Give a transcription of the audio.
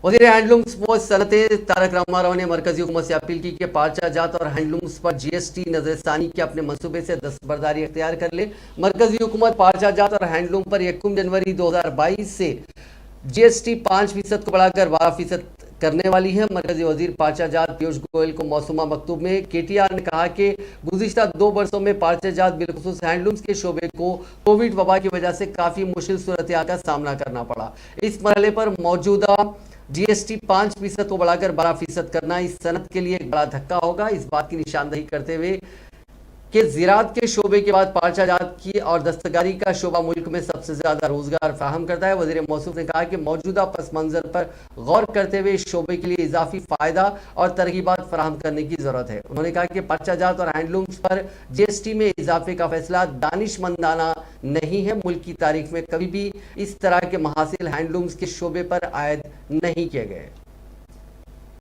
وزیر ہینڈلومز و صنعتیں تارک راما راؤ نے مرکزی حکومت سے اپیل کی کہ پارچہ جات اور ہینڈلومز پر جی ایس ٹی نظر ثانی کے اپنے منصوبے سے دستبرداری اختیار کر لے۔ مرکزی حکومت پارچہ جات اور ہینڈلوم پر 1 جنوری 2022 سے جی ایس ٹی 5% کو بڑھا کر 12% کرنے والی ہے۔ مرکزی وزیر پارچہ جات پیوش گوئل کو موسومہ مکتوب میں کے ٹی آر نے کہا کہ گزشتہ 2 برسوں میں پارچہ جات بالخصوص ہینڈلومز کے شعبے کو کووڈ وبا کی وجہ سے کافی مشکل صورتحال کا سامنا کرنا پڑا۔ اس مرحلے پر موجودہ جی ایس ٹی 5% کو بڑھا کر 12% کرنا اس صنعت کے لیے ایک بڑا دھکا ہوگا۔ اس بات کی نشاندہی کرتے ہوئے کہ زراعت کے شعبے کے بعد پارچہ جات کی اور دستکاری کا شعبہ ملک میں سب سے زیادہ روزگار فراہم کرتا ہے، وزیر موصوف نے کہا کہ موجودہ پس منظر پر غور کرتے ہوئے اس شعبے کے لیے اضافی فائدہ اور ترغیبات فراہم کرنے کی ضرورت ہے۔ انہوں نے کہا کہ پارچہ جات اور ہینڈلومز پر جی ایس ٹی میں اضافے کا فیصلہ دانشمندانہ نہیں ہے۔ ملک کی تاریخ میں کبھی بھی اس طرح کے محاصل ہینڈلومز کے شعبے پر عائد نہیں کیے گئے۔